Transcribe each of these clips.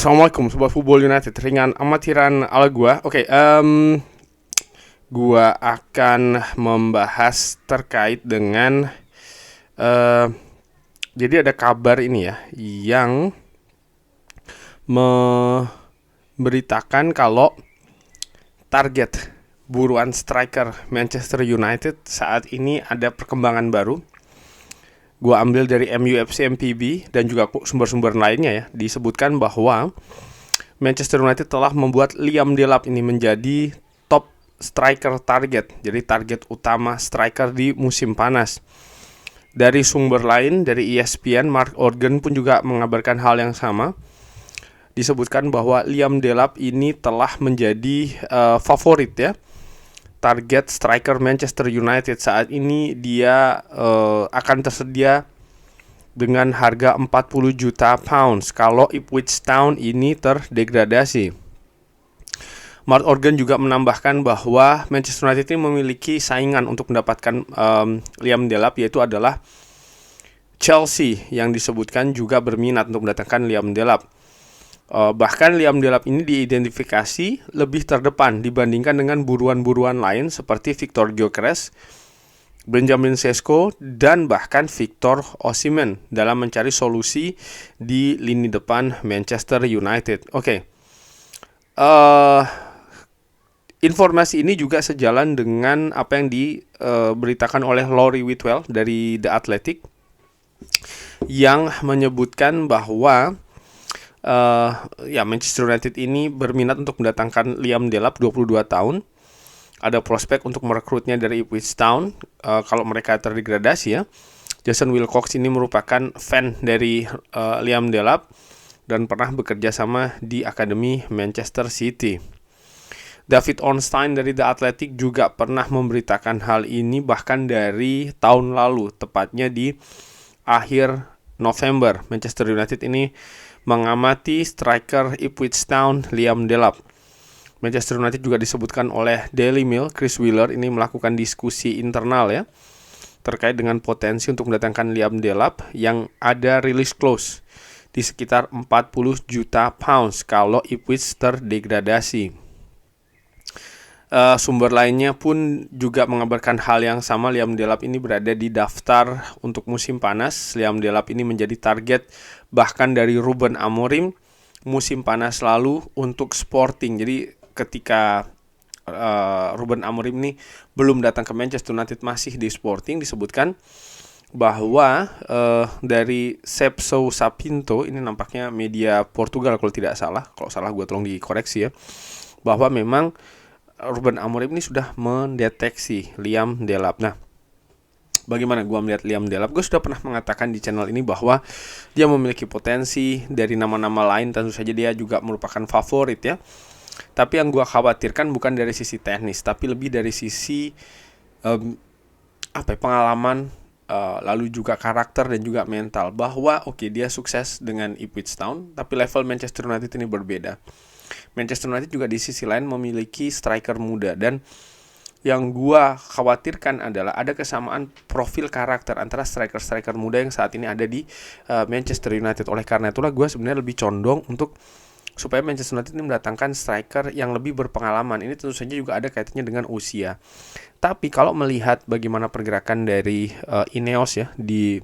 Assalamualaikum Sobat Football United, ringan amatiran ala gua. Gua akan membahas terkait dengan eh, jadi ada kabar ini ya yang memberitakan kalau target buruan striker Manchester United saat ini ada perkembangan baru. Gua ambil dari MUFC MPB dan juga sumber-sumber lainnya ya. Disebutkan bahwa Manchester United telah membuat Liam Delap ini menjadi top striker target. Jadi target utama striker di musim panas. Dari sumber lain, dari ESPN, Mark Organ pun juga mengabarkan hal yang sama. Disebutkan bahwa Liam Delap ini telah menjadi favorit ya, target striker Manchester United. Saat ini dia akan tersedia dengan harga 40 juta pounds kalau Ipswich Town ini terdegradasi. Mark Organ juga menambahkan bahwa Manchester United ini memiliki saingan untuk mendapatkan Liam Delap, yaitu adalah Chelsea, yang disebutkan juga berminat untuk mendatangkan Liam Delap. Bahkan Liam Delap ini diidentifikasi lebih terdepan dibandingkan dengan buruan-buruan lain seperti Victor Gyökeres, Benjamin Sesko, dan bahkan Victor Osimhen dalam mencari solusi di lini depan Manchester United. Informasi ini juga sejalan dengan apa yang diberitakan oleh Laurie Whitwell dari The Athletic, yang menyebutkan bahwa Manchester United ini berminat untuk mendatangkan Liam Delap, 22 tahun. Ada prospek untuk merekrutnya dari Ipswich Town kalau mereka terdegradasi ya. Jason Wilcox ini merupakan fan dari Liam Delap dan pernah bekerja sama di Akademi Manchester City. David Ornstein dari The Athletic juga pernah memberitakan hal ini bahkan dari tahun lalu, tepatnya di akhir November. Manchester United ini mengamati striker Ipswich Town Liam Delap. Manchester United juga disebutkan oleh Daily Mail, Chris Wheeler ini melakukan diskusi internal ya terkait dengan potensi untuk mendatangkan Liam Delap yang ada release clause di sekitar 40 juta pounds kalau Ipswich terdegradasi. Sumber lainnya pun juga mengabarkan hal yang sama. Liam Delap ini berada di daftar untuk musim panas. Liam Delap ini menjadi target bahkan dari Ruben Amorim musim panas lalu untuk Sporting. Jadi ketika Ruben Amorim ini belum datang ke Manchester United, masih di Sporting, disebutkan bahwa dari Sepso Sapinto, ini nampaknya media Portugal kalau tidak salah, kalau salah gue tolong dikoreksi ya, bahwa memang Ruben Amorim ini sudah mendeteksi Liam Delap. Nah, bagaimana gue melihat Liam Delap? Gue sudah pernah mengatakan di channel ini bahwa dia memiliki potensi. Dari nama-nama lain tentu saja dia juga merupakan favorit ya. Tapi yang gue khawatirkan bukan dari sisi teknis, tapi lebih dari sisi pengalaman, lalu juga karakter dan juga mental. Bahwa dia sukses dengan Ipswich Town, tapi level Manchester United ini berbeda. Manchester United juga di sisi lain memiliki striker muda, dan yang gua khawatirkan adalah ada kesamaan profil karakter antara striker-striker muda yang saat ini ada di Manchester United. Oleh karena itulah gua sebenarnya lebih condong untuk supaya Manchester United ini mendatangkan striker yang lebih berpengalaman. Ini tentu saja juga ada kaitannya dengan usia. Tapi kalau melihat bagaimana pergerakan dari Ineos ya di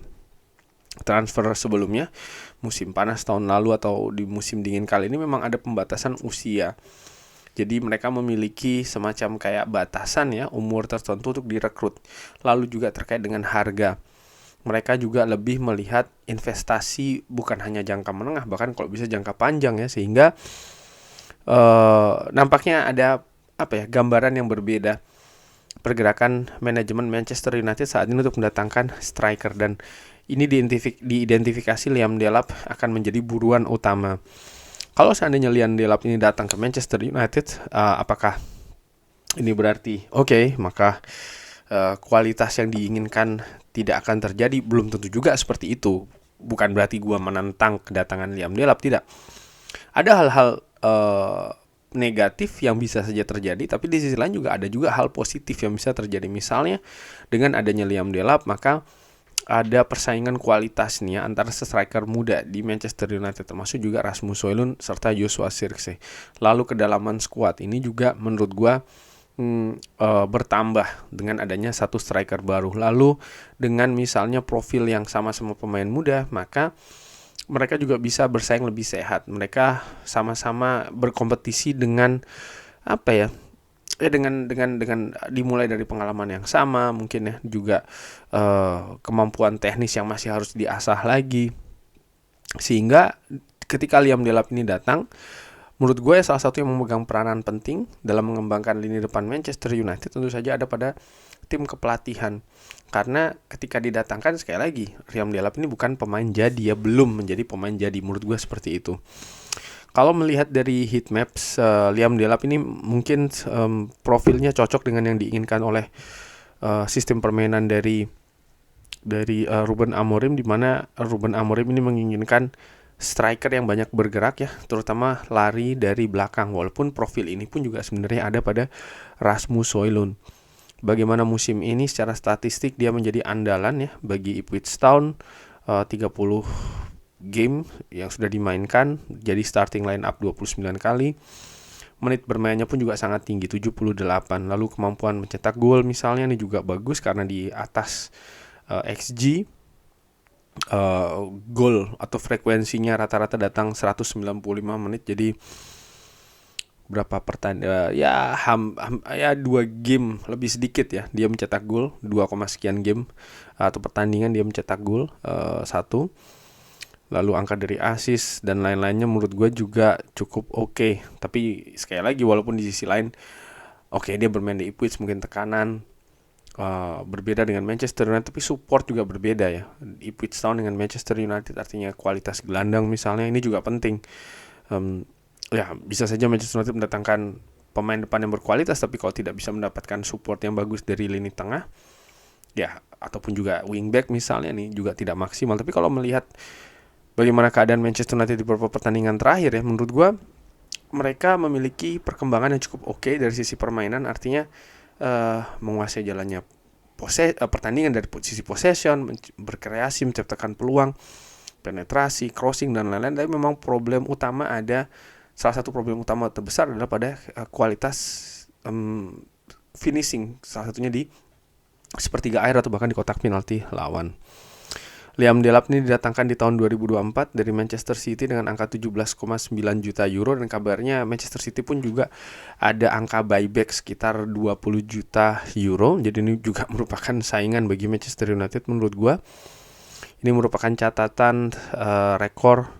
transfer sebelumnya, musim panas tahun lalu atau di musim dingin kali ini, memang ada pembatasan usia. Jadi mereka memiliki semacam kayak batasan ya, umur tertentu untuk direkrut. Lalu juga terkait dengan harga, mereka juga lebih melihat investasi bukan hanya jangka menengah, bahkan kalau bisa jangka panjang ya, sehingga nampaknya ada gambaran yang berbeda pergerakan manajemen Manchester United saat ini untuk mendatangkan striker, dan ini diidentifikasi Liam Delap akan menjadi buruan utama. Kalau seandainya Liam Delap ini datang ke Manchester United, apakah ini berarti maka kualitas yang diinginkan tidak akan terjadi? Belum tentu juga seperti itu. Bukan berarti gua menentang kedatangan Liam Delap, tidak. Ada hal-hal negatif yang bisa saja terjadi, tapi di sisi lain juga ada hal positif yang bisa terjadi. Misalnya dengan adanya Liam Delap, maka ada persaingan kualitas nih ya antara striker muda di Manchester United, termasuk juga Rasmus Højlund serta Joshua Zirkzee. Lalu kedalaman skuad ini juga menurut gua bertambah dengan adanya satu striker baru. Lalu dengan misalnya profil yang sama-sama pemain muda, maka mereka juga bisa bersaing lebih sehat. Mereka sama-sama berkompetisi dengan apa ya? Dengan dimulai dari pengalaman yang sama, mungkin ya juga kemampuan teknis yang masih harus diasah lagi, sehingga ketika Liam Delap ini datang, menurut gue salah satu yang memegang peranan penting dalam mengembangkan lini depan Manchester United tentu saja ada pada tim kepelatihan. Karena ketika didatangkan, sekali lagi, Liam Delap ini bukan pemain jadi ya, belum menjadi pemain jadi, menurut gue seperti itu. Kalau melihat dari heat maps, Liam Delap ini mungkin profilnya cocok dengan yang diinginkan oleh sistem permainan dari Ruben Amorim, di mana Ruben Amorim ini menginginkan striker yang banyak bergerak ya, terutama lari dari belakang. Walaupun profil ini pun juga sebenarnya ada pada Rasmus Højlund. Bagaimana musim ini secara statistik dia menjadi andalan ya bagi Ipswich Town, 30 game yang sudah dimainkan, jadi starting line up 29 kali. Menit bermainnya pun juga sangat tinggi, 78. Lalu kemampuan mencetak gol misalnya ini juga bagus karena di atas XG. Gol atau frekuensinya rata-rata datang 195 menit, jadi berapa pertandingan ya 2 game lebih sedikit ya dia mencetak gol, 2, sekian game atau pertandingan dia mencetak gol 1. Lalu angka dari assist dan lain-lainnya menurut gue juga cukup oke. Tapi sekali lagi, walaupun di sisi lain dia bermain di Ipswich, mungkin tekanan berbeda dengan Manchester United, tapi support juga berbeda ya. Ipswich Town dengan Manchester United artinya kualitas gelandang misalnya ini juga penting. Bisa saja Manchester United mendatangkan pemain depan yang berkualitas, tapi kalau tidak bisa mendapatkan support yang bagus dari lini tengah ya, ataupun juga wingback misalnya, nih juga tidak maksimal. Tapi kalau melihat bagaimana keadaan Manchester United di beberapa pertandingan terakhir ya, menurut gue mereka memiliki perkembangan yang cukup oke dari sisi permainan, artinya menguasai jalannya pertandingan dari sisi possession, berkreasi, menciptakan peluang, penetrasi, crossing dan lain-lain. Tapi memang salah satu problem utama terbesar adalah pada kualitas finishing, salah satunya di sepertiga akhir atau bahkan di kotak penalti lawan. Liam Delap ini didatangkan di tahun 2024 dari Manchester City dengan angka 17,9 juta euro, dan kabarnya Manchester City pun juga ada angka buyback sekitar 20 juta euro. Jadi ini juga merupakan saingan bagi Manchester United menurut gua. Ini merupakan catatan rekor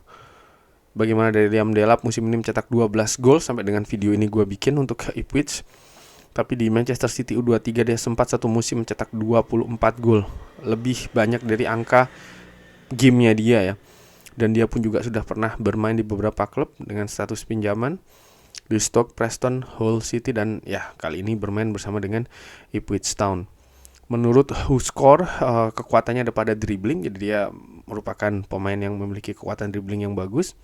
bagaimana dari Liam Delap musim ini mencetak 12 gol sampai dengan video ini gua bikin untuk Ipswich. Tapi di Manchester City U23 dia sempat satu musim mencetak 24 gol, lebih banyak dari angka gamenya dia ya. Dan dia pun juga sudah pernah bermain di beberapa klub dengan status pinjaman di Stoke, Preston, Hull City, dan ya kali ini bermain bersama dengan Ipswich Town. Menurut WhoScore, kekuatannya ada pada dribbling, jadi dia merupakan pemain yang memiliki kekuatan dribbling yang bagus.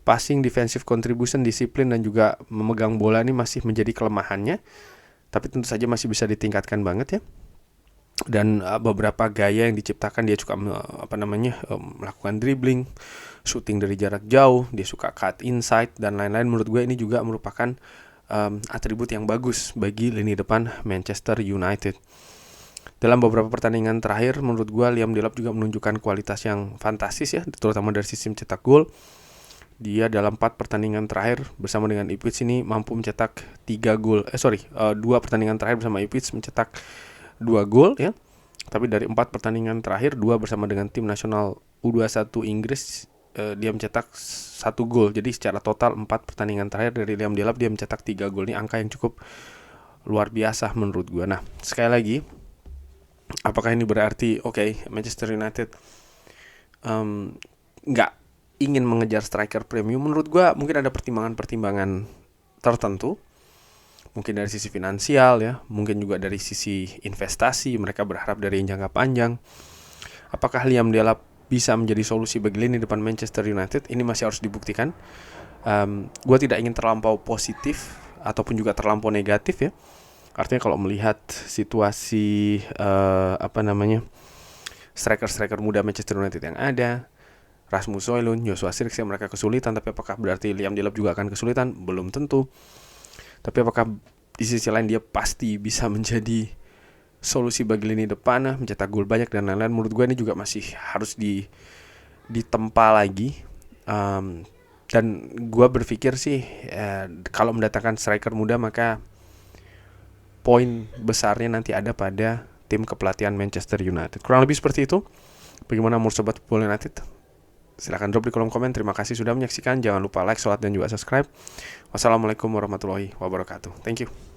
Passing, defensive contribution, disiplin, dan juga memegang bola ini masih menjadi kelemahannya, tapi tentu saja masih bisa ditingkatkan banget ya. Dan beberapa gaya yang diciptakan, dia suka melakukan dribbling, shooting dari jarak jauh, dia suka cut inside dan lain-lain. Menurut gue ini juga merupakan atribut yang bagus bagi lini depan Manchester United. Dalam beberapa pertandingan terakhir, menurut gue Liam Delap juga menunjukkan kualitas yang fantastis ya, terutama dari sisi mencetak gol. Dia dalam 4 pertandingan terakhir bersama dengan Ipswich ini mampu mencetak 2 pertandingan terakhir bersama Ipswich mencetak 2 gol ya. Tapi dari 4 pertandingan terakhir, 2 bersama dengan tim nasional U21 Inggris, dia mencetak 1 gol. Jadi secara total 4 pertandingan terakhir dari Liam Delap dia mencetak 3 gol. Ini angka yang cukup luar biasa menurut gue. Nah, sekali lagi, apakah ini berarti Manchester United nggak ingin mengejar striker premium? Menurut gue mungkin ada pertimbangan-pertimbangan tertentu. Mungkin dari sisi finansial ya, mungkin juga dari sisi investasi, mereka berharap dari jangka panjang. Apakah Liam Delap bisa menjadi solusi bagi lini depan Manchester United? Ini masih harus dibuktikan. Gue tidak ingin terlampau positif ataupun juga terlampau negatif ya. Artinya kalau melihat situasi striker-striker muda Manchester United yang ada, Rasmus Højlund, Joshua Zirkzee, mereka kesulitan. Tapi apakah berarti Liam Delap juga akan kesulitan? Belum tentu. Tapi apakah di sisi lain dia pasti bisa menjadi solusi bagi lini depan, mencetak gol banyak dan lain-lain? Menurut gue ini juga masih harus ditempa lagi. Dan gue berpikir sih kalau mendatangkan striker muda, maka poin besarnya nanti ada pada tim kepelatihan Manchester United. Kurang lebih seperti itu. Bagaimana menurut Sobat Football United? Silahkan drop di kolom komen. Terima kasih sudah menyaksikan. Jangan lupa like, share, dan juga subscribe. Wassalamualaikum warahmatullahi wabarakatuh. Thank you.